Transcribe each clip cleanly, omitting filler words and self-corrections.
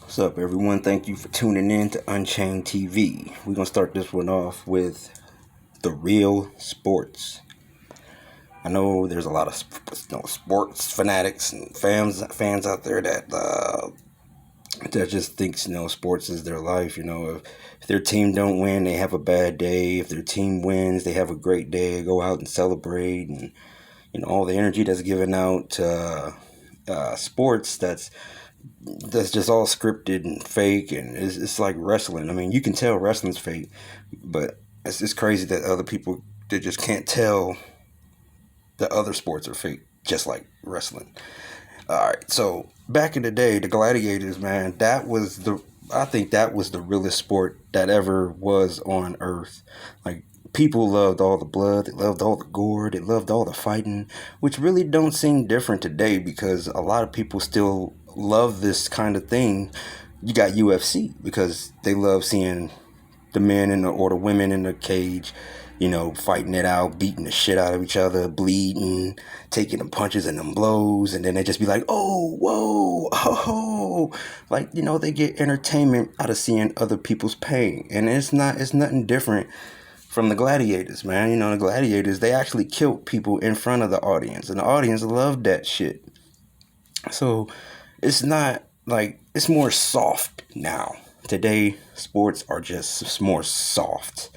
What's up, everyone? Thank you for tuning in to Unchained TV. We're gonna start this one off with the real sports. I know there's a lot of sports fanatics and fans out there that just thinks sports is their life. If their team don't win, they have a bad day. If their team wins, they have a great day. Go out and celebrate, and all the energy that's given out to sports that's just all scripted and fake, and it's like wrestling. I mean, you can tell wrestling's fake, but it's just crazy that other people, they just can't tell that other sports are fake, just like wrestling. All right, so back in the day, the gladiators, man, I think that was the realest sport that ever was on Earth. Like, people loved all the blood, they loved all the gore, they loved all the fighting, which really don't seem different today because a lot of people still love this kind of thing. You got UFC because they love seeing the men or the women in the cage, fighting it out, beating the shit out of each other, bleeding, taking them punches and them blows, and then they just be like, oh, whoa, oh, like, they get entertainment out of seeing other people's pain, and it's nothing different from the gladiators, man. The gladiators, they actually killed people in front of the audience, and the audience loved that shit. So it's not like, it's more soft now. Today, sports are just more soft.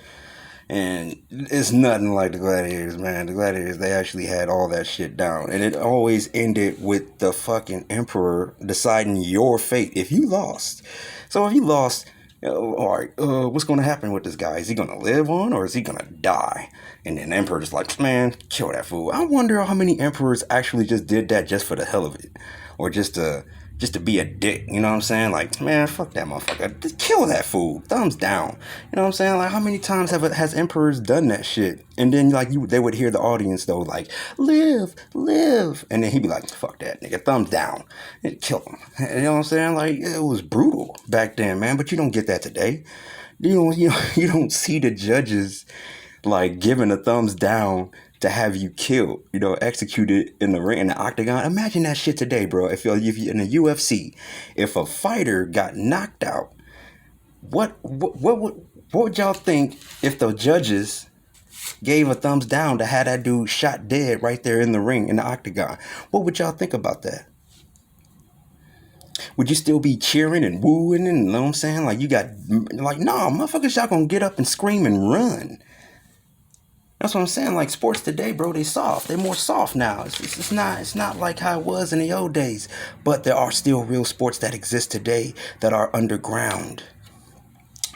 And it's nothing like the gladiators, man. The gladiators, they actually had all that shit down. And it always ended with the fucking emperor deciding your fate if you lost. So if you lost, all right, what's going to happen with this guy? Is he going to live on or is he going to die? And then the emperor just like, man, kill that fool. I wonder how many emperors actually just did that just for the hell of it. Or just to be a dick, you know what I'm saying? Like, man, fuck that motherfucker. Just kill that fool. Thumbs down. You know what I'm saying? Like, how many times has emperors done that shit? And then, like, they would hear the audience, though, like, live. And then he'd be like, fuck that nigga. Thumbs down. And kill him. You know what I'm saying? Like, it was brutal back then, man. But you don't get that today. You don't see the judges, like, giving a thumbs down to have you killed, executed in the ring, in the octagon. Imagine that shit today, bro. If you're in the UFC, if a fighter got knocked out, what would y'all think if the judges gave a thumbs down to have that dude shot dead right there in the ring, in the octagon? What would y'all think about that? Would you still be cheering and wooing, and you know what I'm saying? Like, nah, motherfuckers, y'all gonna get up and scream and run. That's what I'm saying. Like, sports today, bro, they soft. They're more soft now. It's not like how it was in the old days. But there are still real sports that exist today that are underground.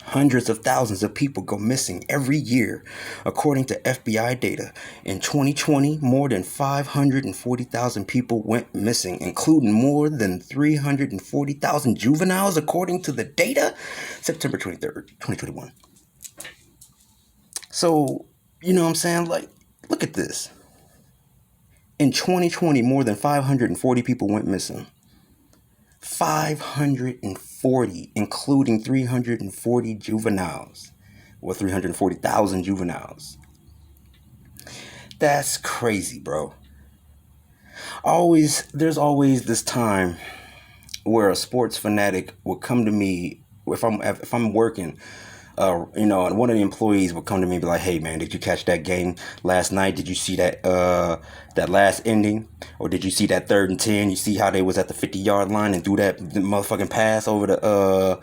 Hundreds of thousands of people go missing every year, according to FBI data. In 2020, more than 540,000 people went missing, including more than 340,000 juveniles, according to the data, September 23rd, 2021. So, you know what I'm saying? Like, look at this. In 2020, more than 540 people went missing. 540, including 340 juveniles. Or 340,000 juveniles. That's crazy, bro. There's always this time where a sports fanatic will come to me if I'm working. And one of the employees would come to me and be like, hey, man, did you catch that game last night? Did you see that last ending? Or did you see that 3rd and 10? You see how they was at the 50-yard line and threw that motherfucking pass over the,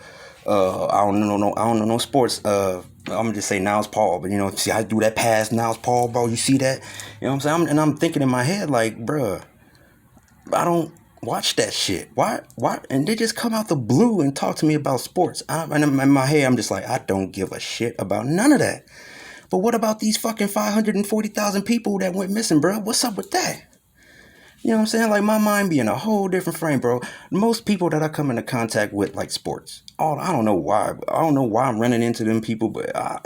I don't know no sports. I'm going to just say Niles Paul. But, see how I do that pass, Niles Paul, bro? You see that? You know what I'm saying? I'm thinking in my head, like, bruh, I don't watch that shit. Why? And they just come out the blue and talk to me about sports. And in my head, I'm just like, I don't give a shit about none of that. But what about these fucking 540,000 people that went missing, bro? What's up with that? You know what I'm saying? Like, my mind be in a whole different frame, bro. Most people that I come into contact with like sports. I don't know why. I don't know why I'm running into them people, but I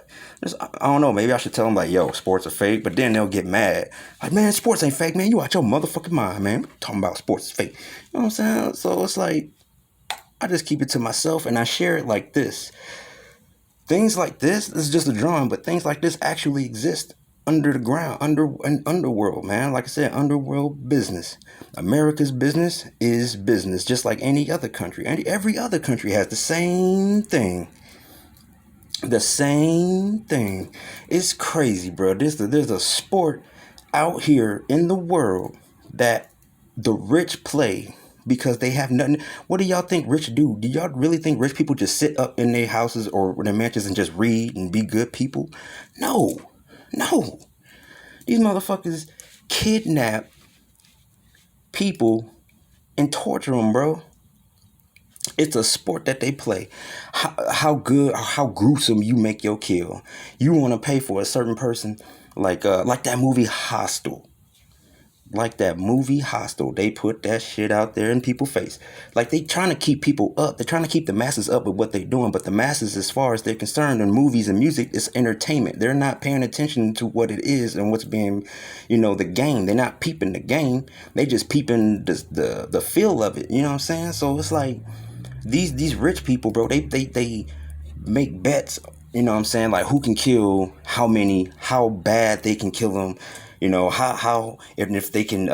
don't know. Maybe I should tell them, like, yo, sports are fake. But then they'll get mad. Like, man, sports ain't fake, man. You out your motherfucking mind, man. We're talking about sports is fake. You know what I'm saying? So it's like, I just keep it to myself and I share it like this. Things like this is just a drawing, but things like this actually exist. under the ground, underworld, man. Like I said, underworld business. America's business is business, just like any other country. And every other country has the same thing. The same thing. It's crazy, bro. There's a sport out here in the world that the rich play because they have nothing. What do y'all think rich do? Do y'all really think rich people just sit up in their houses or their mansions and just read and be good people? No. No. These motherfuckers kidnap people and torture them, bro. It's a sport that they play. How good or how gruesome you make your kill. You want to pay for a certain person, like that movie Hostel. Like that movie Hostel. They put that shit out there in people's face. Like they trying to keep people up. They're trying to keep the masses up with what they're doing. But the masses, as far as they're concerned in movies and music, it's entertainment. They're not paying attention to what it is and what's being, the game. They're not peeping the game. They just peeping the feel of it. You know what I'm saying? So it's like these rich people, bro, they make bets, you know what I'm saying, like who can kill how many, how bad they can kill them, how and if they can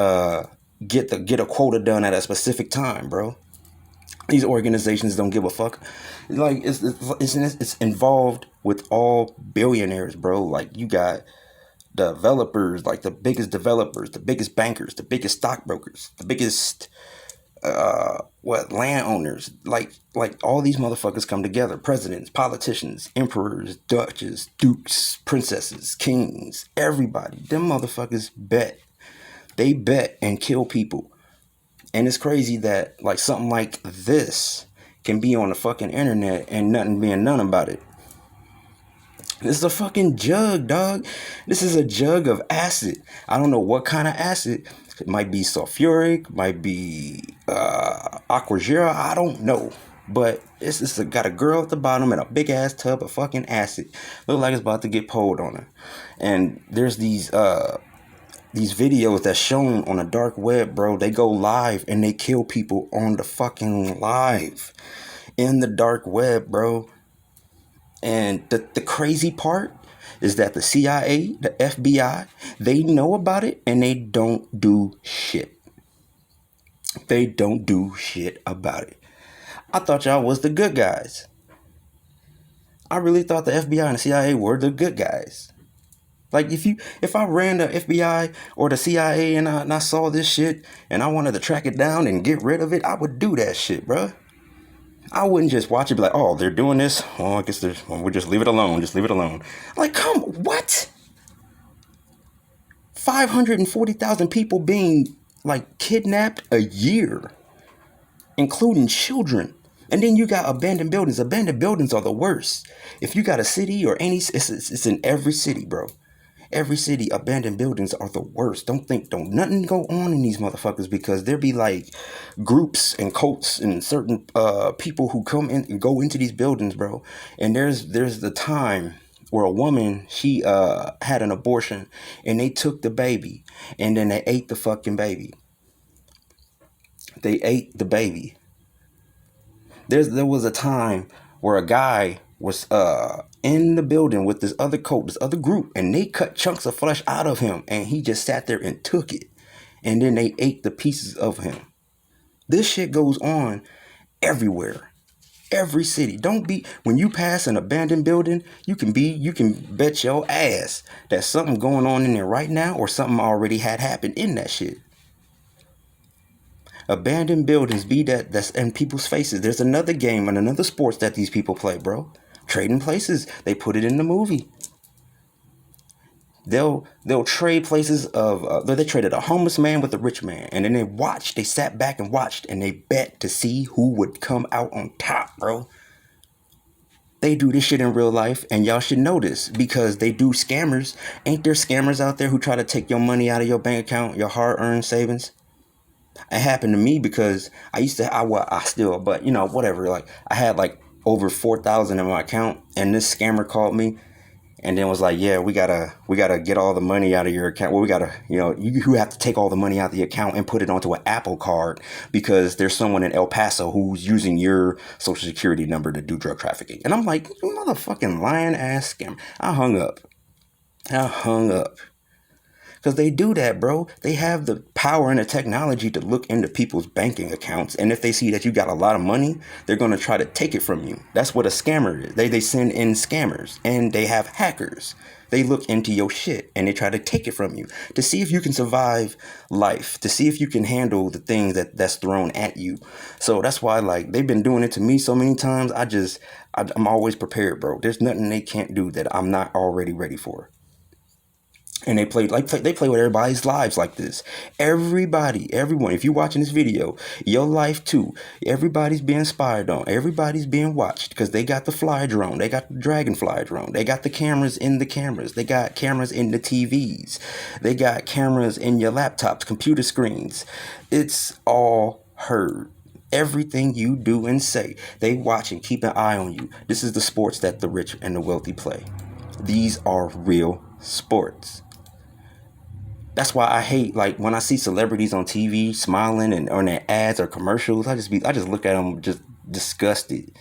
get a quota done at a specific time, bro. These organizations don't give a fuck. Like it's involved with all billionaires, bro. Like you got developers, like the biggest developers, the biggest bankers, the biggest stockbrokers, the biggest landowners, like all these motherfuckers come together. Presidents, politicians, emperors, duchess, dukes, princesses, kings, everybody. Them motherfuckers bet. They bet and kill people. And it's crazy that like something like this can be on the fucking internet and nothing being done about it. This is a fucking jug, dog. This is a jug of acid. I don't know what kind of acid. It might be sulfuric, might be aquagera. I don't know. But it's got a girl at the bottom and a big ass tub of fucking acid. Look like it's about to get poured on her. And there's these videos that's shown on the dark web, bro. They go live and they kill people on the fucking live in the dark web, bro. And the crazy part is that the CIA, the FBI, they know about it and they don't do shit. They don't do shit about it. I thought y'all was the good guys. I really thought the FBI and the CIA were the good guys. Like if I ran the FBI or the CIA and I saw this shit and I wanted to track it down and get rid of it, I would do that shit, bruh. I wouldn't just watch it be like, oh, they're doing this. Oh, I guess we'll just leave it alone. Just leave it alone. Like, come, what? 540,000 people being like kidnapped a year, including children. And then you got abandoned buildings. Abandoned buildings are the worst. If you got a city or it's in every city, bro. Every city, abandoned buildings are the worst. Don't nothing go on in these motherfuckers because there be like groups and cults and certain people who come in and go into these buildings, bro. And there's the time where a woman, she had an abortion and they took the baby and then they ate the fucking baby. They ate the baby. There was a time where a guy was in the building with this other cult, this other group, and they cut chunks of flesh out of him and he just sat there and took it. And then they ate the pieces of him. This shit goes on everywhere. Every city. When you pass an abandoned building, you can bet your ass that something going on in there right now or something already had happened in that shit. Abandoned buildings that's in people's faces. There's another game and another sports that these people play, bro. Trading places. They put it in the movie. They'll trade places of they traded a homeless man with a rich man, and then they sat back and watched and they bet to see who would come out on top, bro. They do this shit in real life, and y'all should know this because they do scammers. Ain't there scammers out there who try to take your money out of your bank account, your hard-earned savings? It happened to me because I still, but whatever. Like I had like over 4,000 in my account, and this scammer called me, and then was like, "Yeah, we gotta get all the money out of your account. Well, we gotta, you have to take all the money out of the account and put it onto an Apple card because there's someone in El Paso who's using your social security number to do drug trafficking." And I'm like, "You motherfucking lying ass scammer!" I hung up. I hung up. Because they do that, bro. They have the power and the technology to look into people's banking accounts. And if they see that you got a lot of money, they're going to try to take it from you. That's what a scammer is. They send in scammers. And they have hackers. They look into your shit and they try to take it from you to see if you can survive life, to see if you can handle the things that's thrown at you. So that's why, like, they've been doing it to me so many times. I'm always prepared, bro. There's nothing they can't do that I'm not already ready for. And they play with everybody's lives like this. Everyone. If you're watching this video, your life too. Everybody's being spied on. Everybody's being watched because they got the fly drone. They got the dragonfly drone. They got the cameras in the cameras. They got cameras in the TVs. They got cameras in your laptops, computer screens. It's all heard. Everything you do and say, they watch and keep an eye on you. This is the sports that the rich and the wealthy play. These are real sports. That's why I hate, like, when I see celebrities on TV smiling and on their ads or commercials. I just look at them just disgusted,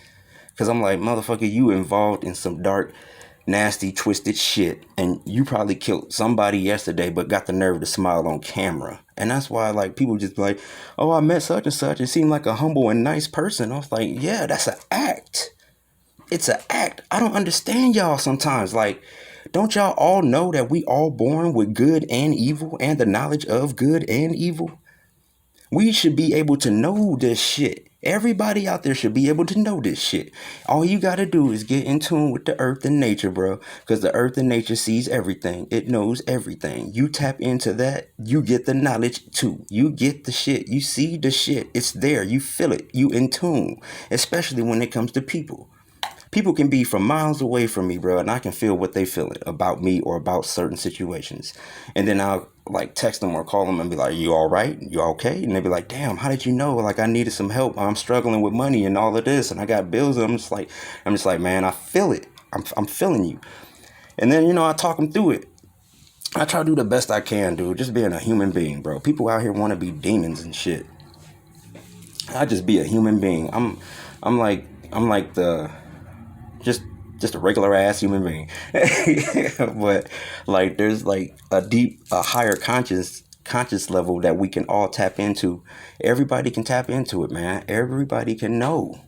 because I'm like, motherfucker, you involved in some dark, nasty, twisted shit, and you probably killed somebody yesterday, but got the nerve to smile on camera. And that's why, like, people just be like, oh, I met such and such. It seemed like a humble and nice person. I was like, yeah, that's an act. It's an act. I don't understand y'all sometimes. Like, don't y'all all know that we all born with good and evil and the knowledge of good and evil? We should be able to know this shit. Everybody out there should be able to know this shit. All you gotta do is get in tune with the earth and nature, bro. Because the earth and nature sees everything. It knows everything. You tap into that, you get the knowledge too. You get the shit. You see the shit. It's there. You feel it. You in tune. Especially when it comes to people. People can be from miles away from me, bro, and I can feel what they feeling about me or about certain situations. And then I'll, like, text them or call them and be like, you all right? You okay? And they'll be like, damn, how did you know? Like, I needed some help. I'm struggling with money and all of this, and I got bills. And I'm just like, man, I feel it. I'm feeling you. And then, I talk them through it. I try to do the best I can, dude. Just being a human being, bro. People out here want to be demons and shit. I just be a human being. I'm like the just a regular ass human being. But, like, there's, like, a higher conscious level that we can all tap into. Everybody can tap into it, man. Everybody can know.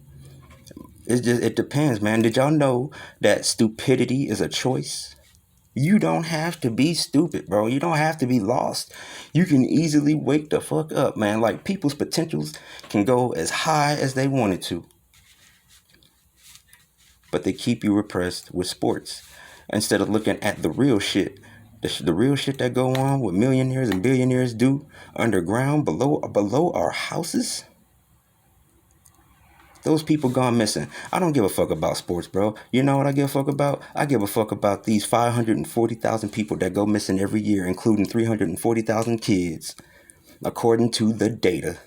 It depends, man. Did y'all know that stupidity is a choice? You don't have to be stupid, bro. You don't have to be lost. You can easily wake the fuck up, man. Like, people's potentials can go as high as they wanted to, but they keep you repressed with sports instead of looking at the real shit. The real shit that go on, what millionaires and billionaires do underground below our houses. Those people gone missing. I don't give a fuck about sports, bro. You know what I give a fuck about? I give a fuck about these 540,000 people that go missing every year, including 340,000 kids, according to the data.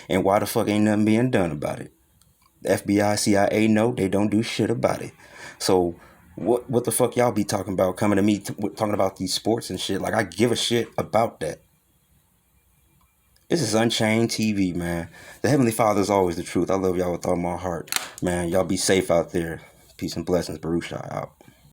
And why the fuck ain't nothing being done about it? The FBI, CIA, no, they don't do shit about it. So what the fuck y'all be talking about, coming to me talking about these sports and shit? Like, I give a shit about that. This is Unchained TV, man. The Heavenly Father is always the truth. I love y'all with all my heart, man. Y'all be safe out there. Peace and blessings. Barusha out.